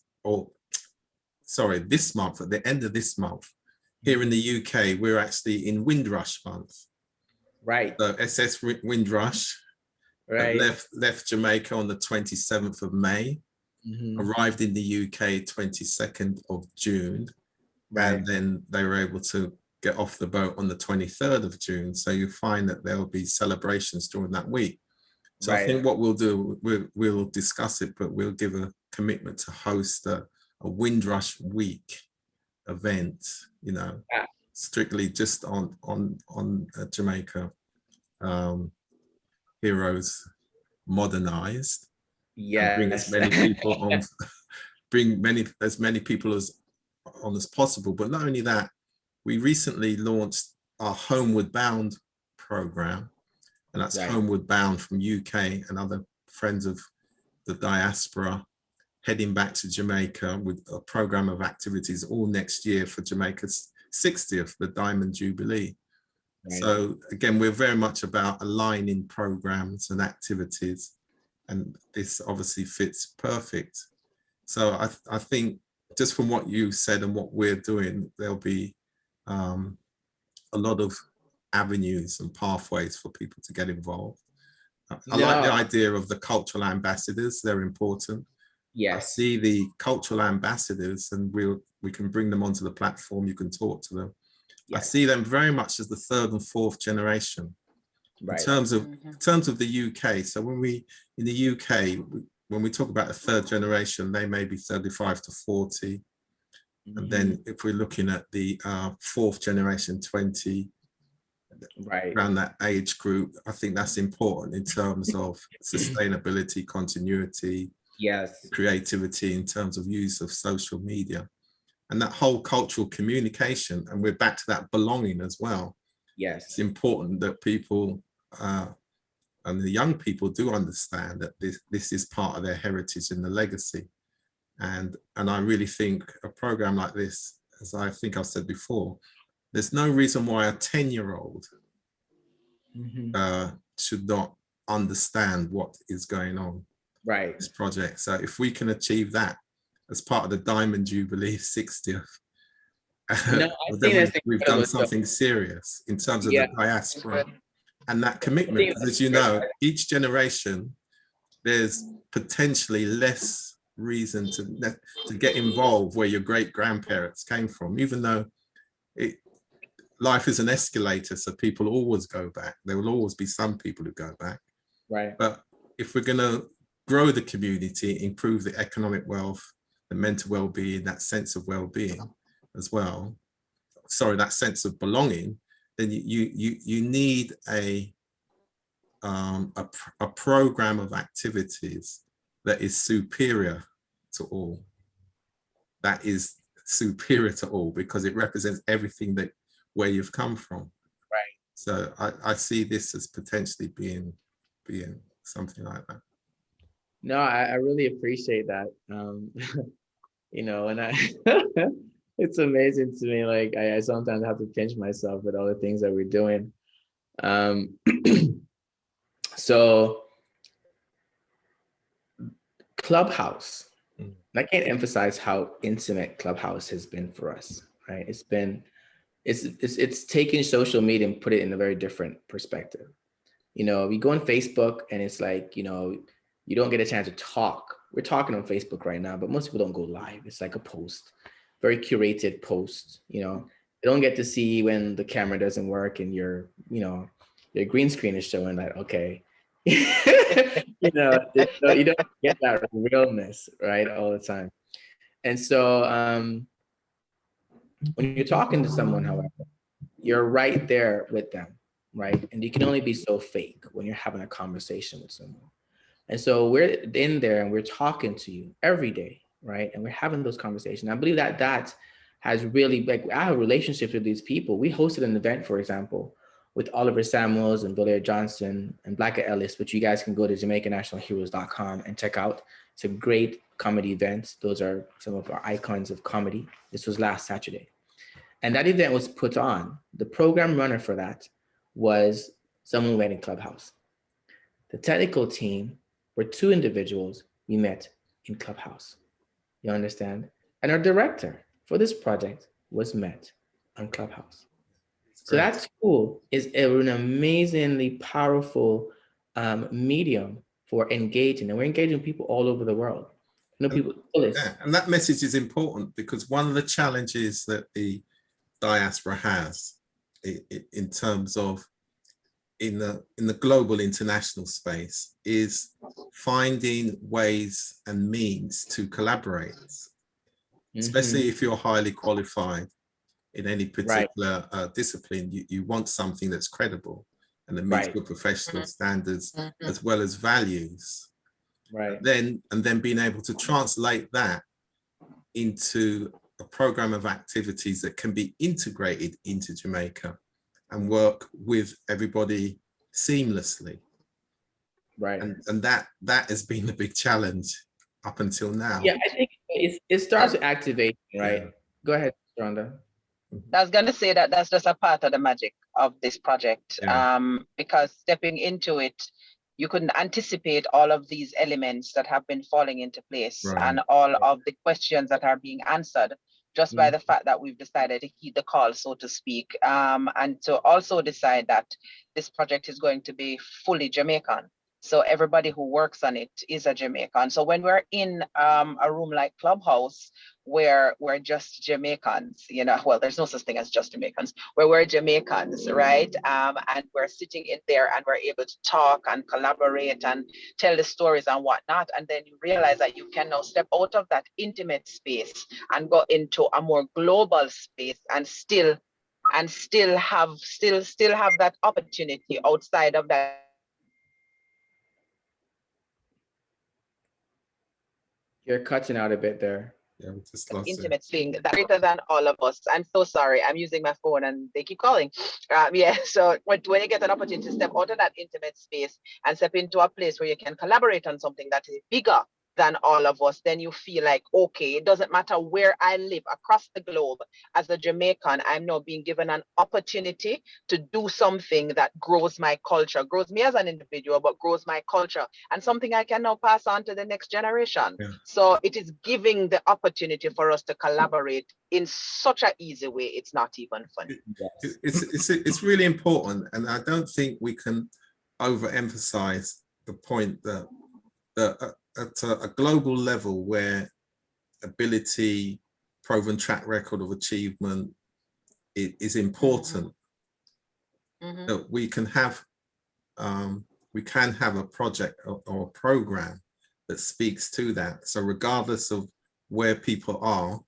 month, at the end of this month, here in the UK, we're actually in Windrush month. Right. So SS Windrush. Right. Left Jamaica on the 27th of May, arrived in the UK 22nd of June, and then they were able to get off the boat on the 23rd of June. So you find that there will be celebrations during that week. So I think what we'll do, we'll discuss it, but we'll give a commitment to host a Windrush week event, strictly just on Jamaica Heroes Modernized. Yeah, bring as many people on, as many people as possible. But not only that, we recently launched our Homeward Bound program, and that's Homeward Bound from UK and other friends of the diaspora heading back to Jamaica with a program of activities all next year for Jamaica's 60th, the Diamond Jubilee. So again, we're very much about aligning programs and activities, and this obviously fits perfect. So I think just from what you said and what we're doing, there'll be a lot of avenues and pathways for people to get involved. I like the idea of the cultural ambassadors. They're important. Yes. I see the cultural ambassadors, and we can bring them onto the platform. You can talk to them. Yes. I see them very much as the third and fourth generation in terms of the UK. So when in the UK, when we talk about the third generation, they may be 35 to 40. And then if we're looking at the fourth generation, 20, around that age group, I think that's important in terms of sustainability, continuity, creativity, in terms of use of social media. And that whole cultural communication, and we're back to that belonging as well. Yes. It's important that people and the young people do understand that this is part of their heritage and the legacy. And I really think a program like this, as I think I've said before, there's no reason why a 10-year-old should not understand what is going on in this project. So if we can achieve that as part of the Diamond Jubilee 60th, then we've done something serious in terms of the diaspora and that commitment, because as you know, each generation, there's potentially less reason to get involved where your great grandparents came from, even though life is an escalator, so people always go back. There will always be some people who go back. Right. But if we're going to grow the community, improve the economic wealth, the mental well-being, that sense of well-being as well, sorry, that sense of belonging, then you need a program of activities that is superior to all. That is superior to all, because it represents everything that where you've come from. Right. So I see this as potentially being something like that. No, I really appreciate that. You know, and I it's amazing to me. Like I sometimes have to pinch myself with all the things that we're doing. So Clubhouse, I can't emphasize how intimate Clubhouse has been for us, right? It's taking social media and put it in a very different perspective. You know, we go on Facebook and it's like, you know, you don't get a chance to talk. We're talking on Facebook right now, but most people don't go live. It's like a post, very curated post, you know. You don't get to see when the camera doesn't work and your green screen is showing that, okay. You know, you don't get that realness, right, all the time. And so when you're talking to someone, however, you're right there with them, right? And you can only be so fake when you're having a conversation with someone. And so we're in there and we're talking to you every day, right? And we're having those conversations. I believe that has really, like, I have relationships with these people. We hosted an event, for example, with Oliver Samuels and Blair Johnson and Blacka Ellis, which you guys can go to JamaicanNationalHeroes.com and check out. It's a great comedy event. Those are some of our icons of comedy. This was last Saturday. And that event was put on. The program runner for that was someone we met in Clubhouse. The technical team were two individuals we met in Clubhouse. You understand? And our director for this project was met on Clubhouse. So that tool is an amazingly powerful medium for engaging, and we're engaging people all over the world. You know, people. And that message is important, because one of the challenges that the diaspora has in terms of in the global international space is finding ways and means to collaborate, especially if you're highly qualified in any particular discipline. You want something that's credible and that meets your professional standards as well as values. Right. And then being able to translate that into a program of activities that can be integrated into Jamaica and work with everybody seamlessly. Right. And that has been a big challenge up until now. Yeah, I think it starts with activation, right? Yeah. Go ahead, Rhonda. I was going to say that that's just a part of the magic of this project, because stepping into it, you couldn't anticipate all of these elements that have been falling into place and all of the questions that are being answered just by the fact that we've decided to heed the call, so to speak, and to also decide that this project is going to be fully Jamaican. So everybody who works on it is a Jamaican. So when we're in a room like Clubhouse, where we're just Jamaicans, you know, well, there's no such thing as just Jamaicans, where we're Jamaicans, right? And we're sitting in there and we're able to talk and collaborate and tell the stories and whatnot. And then you realize that you can now step out of that intimate space and go into a more global space and still have that opportunity outside of that. You're cutting out a bit there. Yeah, we just lost intimate thing that's greater than all of us. I'm so sorry. I'm using my phone and they keep calling. So when you get an opportunity to step out of that intimate space and step into a place where you can collaborate on something that is bigger than all of us, then you feel like, okay, it doesn't matter where I live across the globe. As a Jamaican, I'm now being given an opportunity to do something that grows my culture, grows me as an individual, but grows my culture, and something I can now pass on to the next generation. Yeah. So it is giving the opportunity for us to collaborate in such an easy way. It's not even funny. It's really important, and I don't think we can overemphasize the point that at a global level, where ability, proven track record of achievement is important, that we can have a project or a program that speaks to that. So regardless of where people are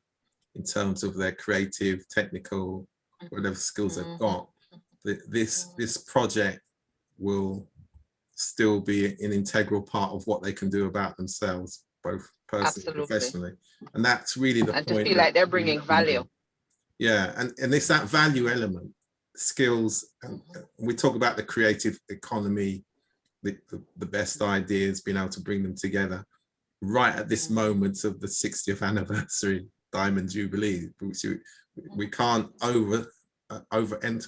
in terms of their creative, technical, whatever skills they've got, this project will still be an integral part of what they can do about themselves, both personally and professionally. And that's really the point. And to feel like they're bringing value. Yeah, and it's that value element, skills, and we talk about the creative economy, the best ideas, being able to bring them together right at this moment of the 60th anniversary Diamond Jubilee, which we can't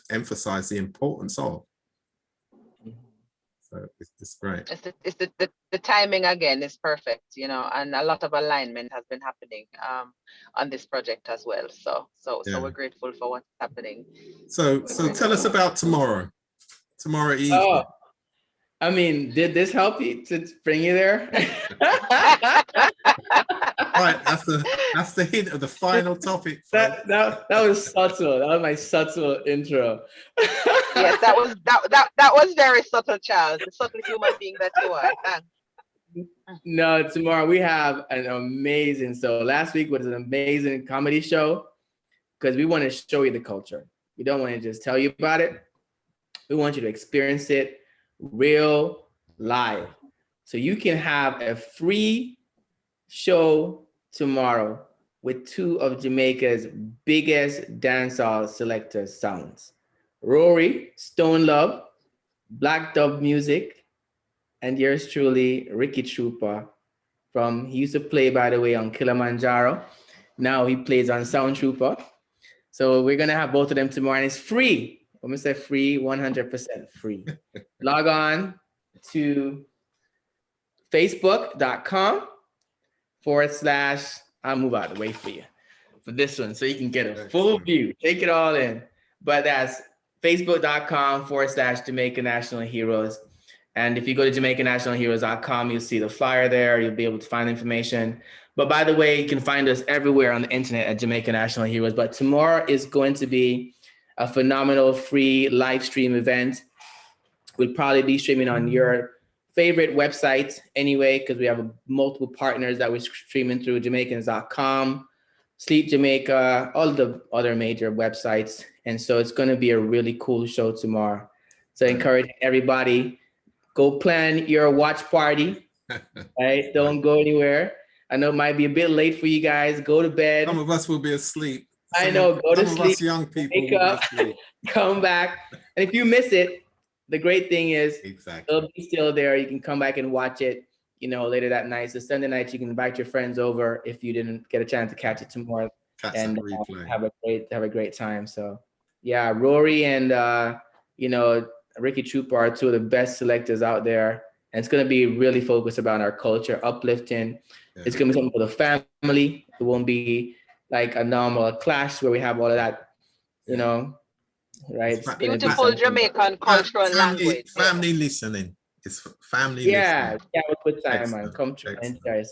emphasize the importance of. So it's great. It's the timing again is perfect, you know, and a lot of alignment has been happening on this project as well. So we're grateful for what's happening. So tell us about tomorrow evening. Oh, I mean, did this help you to bring you there? Right, that's the hint of the final topic. That was subtle. That was my subtle intro. Yes, that was very subtle, Charles. The subtle human being that you are. Thanks. No, tomorrow we have an amazing. So last week was an amazing comedy show because we want to show you the culture. We don't want to just tell you about it. We want you to experience it real live. So you can have a free show tomorrow with two of Jamaica's biggest dancehall selector sounds. Rory, Stone Love, Black Dub Music, and yours truly, Ricky Trooper he used to play, by the way, on Kilimanjaro. Now he plays on Sound Trooper. So we're gonna have both of them tomorrow, and it's free. I'm gonna say free, 100% free. Log on to facebook.com/ I'll move out of the way for you for this one so you can get a full view, take it all in. But that's facebook.com/ Jamaica National Heroes. And if you go to JamaicaNationalHeroes.com, you'll see the flyer there. You'll be able to find information. But by the way, you can find us everywhere on the internet at Jamaica National Heroes. But tomorrow is going to be a phenomenal free live stream event. We'll probably be streaming on your favorite website anyway, because we have multiple partners that we're streaming through, Jamaicans.com, Sleep Jamaica, all the other major websites. And so it's going to be a really cool show tomorrow. So encourage everybody, go plan your watch party, right? Don't go anywhere. I know it might be a bit late for you guys. Go to bed. Some of us will be asleep. I know, go to sleep. Some of us young people wake up, come back. And if you miss it, the great thing is it'll be still there. You can come back and watch it, later that night. So Sunday night, you can invite your friends over if you didn't get a chance to catch it tomorrow, and have a great time. So yeah, Rory and Ricky Trooper are two of the best selectors out there, and it's gonna be really focused about our culture, uplifting. Yeah. It's gonna be something for the family. It won't be like a normal clash where we have all of that, right? Beautiful Jamaican cultural language. Family listening. It's family listening. Yeah, have a good time, man. Come to enjoy.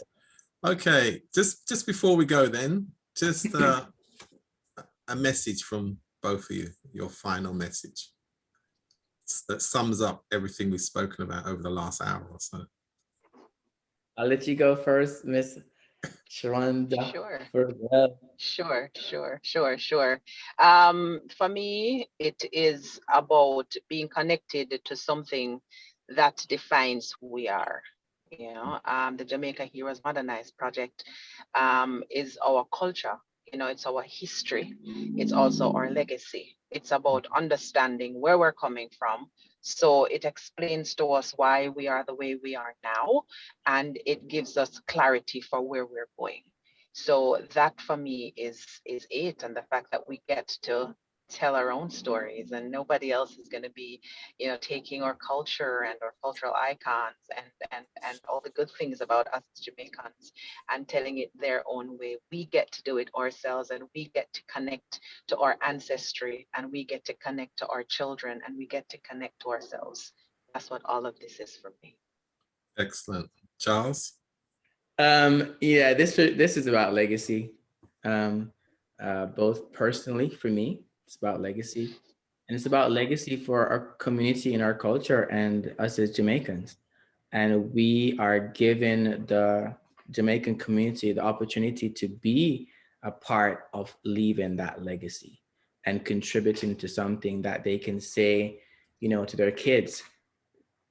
Okay, just before we go then, just a message from both of you, your final message that sums up everything we've spoken about over the last hour or so. I'll let you go first, Miss Sherando. Sure. For me, it is about being connected to something that defines who we are. The Jamaica Heroes Modernized project is our culture. It's our history. It's also our legacy. It's about understanding where we're coming from So it explains to us why we are the way we are now, and it gives us clarity for where we're going. So that for me is it, and the fact that we get to tell our own stories, and nobody else is going to be, you know, taking our culture and our cultural icons and all the good things about us as Jamaicans and telling it their own way. We get to do it ourselves, and we get to connect to our ancestry, and we get to connect to our children, and we get to connect to ourselves. That's what all of this is for me. Excellent. Charles? Yeah, this is about legacy. Both personally for me, it's about legacy, and it's about legacy for our community and our culture and us as Jamaicans. And we are given the Jamaican community the opportunity to be a part of leaving that legacy and contributing to something that they can say, you know, to their kids,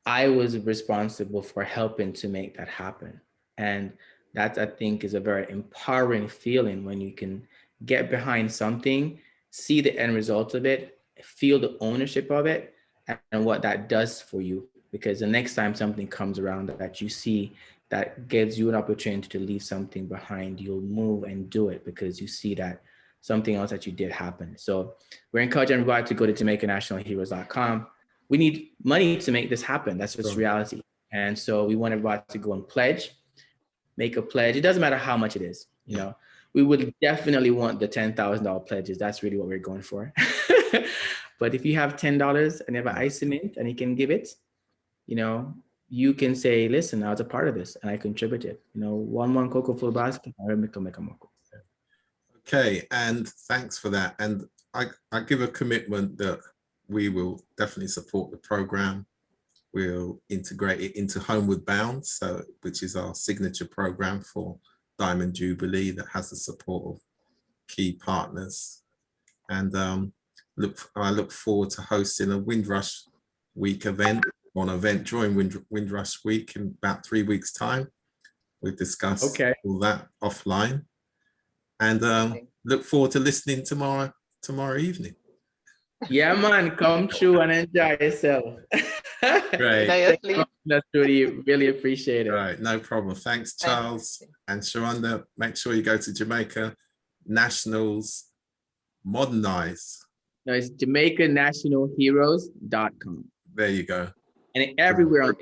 I was responsible for helping to make that happen. And that, I think, is a very empowering feeling when you can get behind something, see the end result of it, feel the ownership of it, and what that does for you. Because the next time something comes around that you see that gives you an opportunity to leave something behind, you'll move and do it because you see that something else that you did happen. So we're encouraging everybody to go to JamaicanNationalHeroes.com. We need money to make this happen. That's just reality. And so we want everybody to go and pledge, make a pledge. It doesn't matter how much it is, you know. We would definitely want the $10,000 pledges. That's really what we're going for. But if you have $10 and you have an ice cement and you can give it, you know, you can say, listen, I was a part of this and I contributed. You know, one cocoa full basket, I will make a moco. Okay, and thanks for that. And I give a commitment that we will definitely support the program. We'll integrate it into Homeward Bound, so which is our signature program for Diamond Jubilee that has the support of key partners. And I look forward to hosting a Windrush Week event, during Windrush Week in about 3 weeks' time. We'll discuss all that offline. And look forward to listening tomorrow evening. Yeah, man, come through and enjoy yourself. Great. That's really appreciate it. Right, no problem. Thanks, Charles and Sherando. Make sure you go to Jamaica Nationals Modernized. No, it's JamaicaNationalHeroes.com. There you go. And everywhere on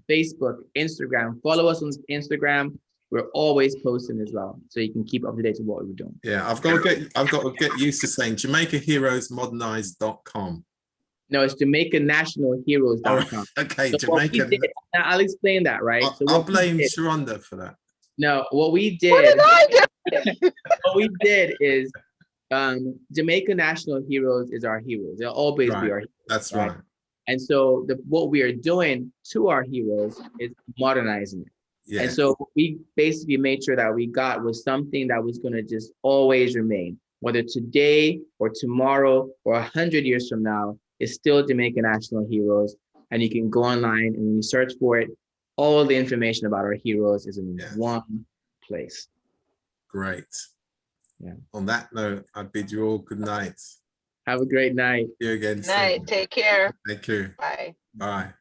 Facebook, Instagram. Follow us on Instagram. We're always posting as well, so you can keep up to date with what we're doing. Yeah, I've got to get used to saying Jamaica Heroes Modernized.com. No, it's JamaicaNationalHeroes.com. Okay, so Jamaican. I'll explain that, right? I'll blame Sherando for that. No, what we did. What did I do? What we did is Jamaica National Heroes is our heroes. They'll always be our heroes. That's right. And so what we are doing to our heroes is modernizing it. Yeah. And so we basically made sure that we got was something that was going to just always remain, whether today or tomorrow or 100 years from now, it's still Jamaica National Heroes. And you can go online and when you search for it, all the information about our heroes is in one place. Great. Yeah. On that note, I bid you all good night. Have a great night. See you again. Night. Take care. Thank you. Bye. Bye.